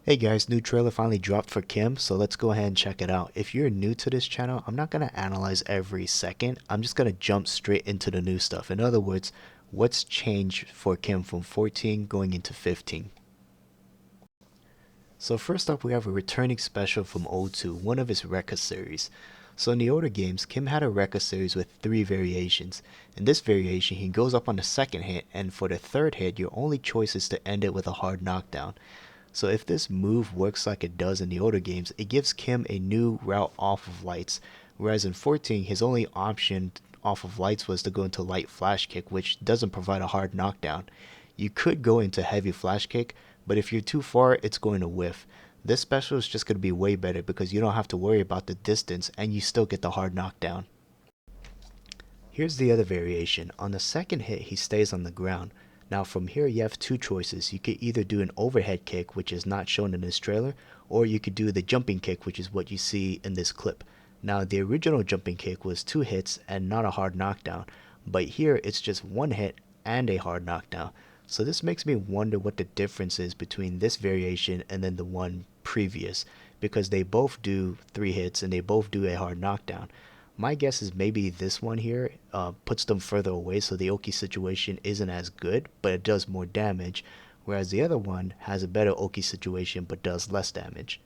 Hey guys, new trailer finally dropped for Kim, so let's go ahead and check it out. If you're new to this channel, I'm not going to analyze every second. I'm just going to jump straight into the new stuff. In other words, what's changed for Kim from 14 going into 15. So first up, we have a returning special from O2, one of his Rekka series. So in the older games, Kim had a Rekka series with 3 variations. In this variation, he goes up on the second hit, and for the third hit, your only choice is to end it with a hard knockdown. So if this move works like it does in the older games, it gives Kim a new route off of lights, whereas in 14 his only option off of lights was to go into light flash kick, which doesn't provide a hard knockdown. You could go into heavy flash kick, but if you're too far, it's going to whiff. This special is just going to be way better because you don't have to worry about the distance and you still get the hard knockdown. Here's the other variation. On the second hit, he stays on the ground. Now from here you have 2 choices. You could either do an overhead kick, which is not shown in this trailer, or you could do the jumping kick, which is what you see in this clip. Now the original jumping kick was 2 hits and not a hard knockdown, but here it's just 1 hit and a hard knockdown. So this makes me wonder what the difference is between this variation and then the one previous, because they both do 3 hits and they both do a hard knockdown. My guess is maybe this one here puts them further away, so the Oki situation isn't as good, but it does more damage, whereas the other one has a better Oki situation but does less damage.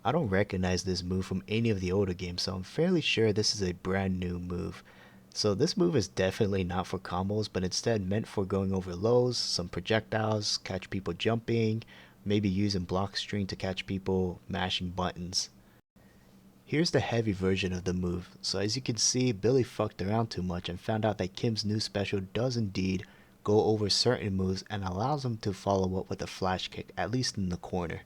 I don't recognize this move from any of the older games, so I'm fairly sure this is a brand new move. So this move is definitely not for combos, but instead meant for going over lows, some projectiles, catch people jumping, maybe using block string to catch people mashing buttons. Here's the heavy version of the move. So as you can see, Billy fucked around too much and found out that Kim's new special does indeed go over certain moves and allows him to follow up with a flash kick, at least in the corner.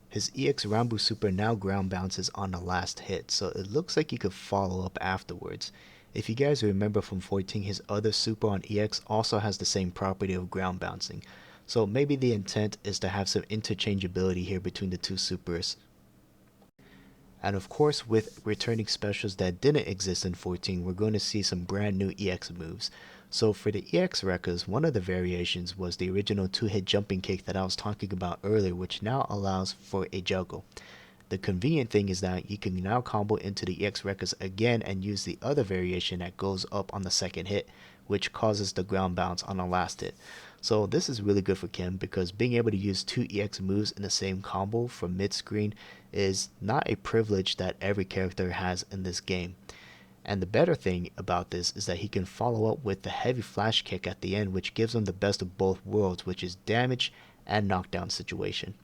His EX Rambo super now ground bounces on the last hit, so it looks like he could follow up afterwards. If you guys remember from 14, his other super on EX also has the same property of ground bouncing. So maybe the intent is to have some interchangeability here between the 2 supers. And of course, with returning specials that didn't exist in 14, we're going to see some brand new EX moves. So for the EX Rekkas, one of the variations was the original 2-hit jumping kick that I was talking about earlier, which now allows for a juggle. The convenient thing is that you can now combo into the EX Rekkas again and use the other variation that goes up on the second hit, which causes the ground bounce on the last hit. So this is really good for Kim because being able to use 2 EX moves in the same combo from mid-screen is not a privilege that every character has in this game. And the better thing about this is that he can follow up with the heavy flash kick at the end, which gives him the best of both worlds, which is damage and knockdown situation.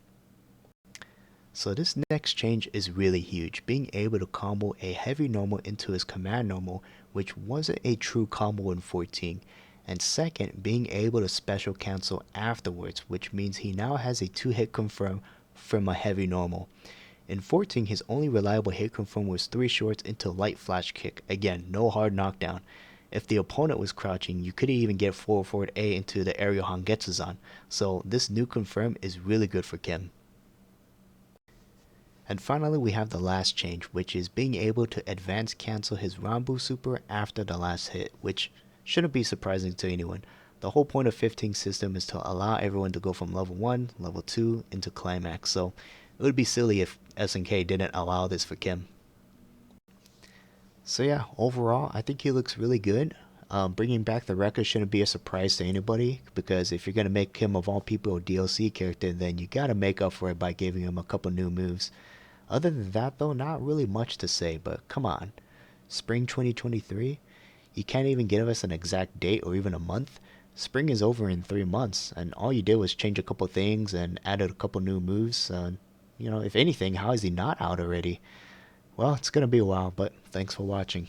So this next change is really huge, being able to combo a heavy normal into his command normal, which wasn't a true combo in 14. And second, being able to special cancel afterwards, which means he now has a 2-hit confirm from a heavy normal. In 14, his only reliable hit confirm was 3 shorts into light flash kick, again no hard knockdown. If the opponent was crouching, you couldn't even get forward A into the aerial Hangetsuzan, so this new confirm is really good for Kim. And finally we have the last change, which is being able to advance cancel his Rambo super after the last hit, which shouldn't be surprising to anyone. The whole point of 15 system is to allow everyone to go from level 1, level 2 into climax, so it would be silly if SNK didn't allow this for Kim. So yeah, overall I think he looks really good. Bringing back the record shouldn't be a surprise to anybody, because if you're going to make him of all people a DLC character, then you gotta make up for it by giving him a couple new moves. Other than that though, not really much to say, but come on. Spring 2023? You can't even give us an exact date or even a month? Spring is over in 3 months, and all you did was change a couple things and added a couple new moves. If anything, how is he not out already? Well, it's gonna be a while, but thanks for watching.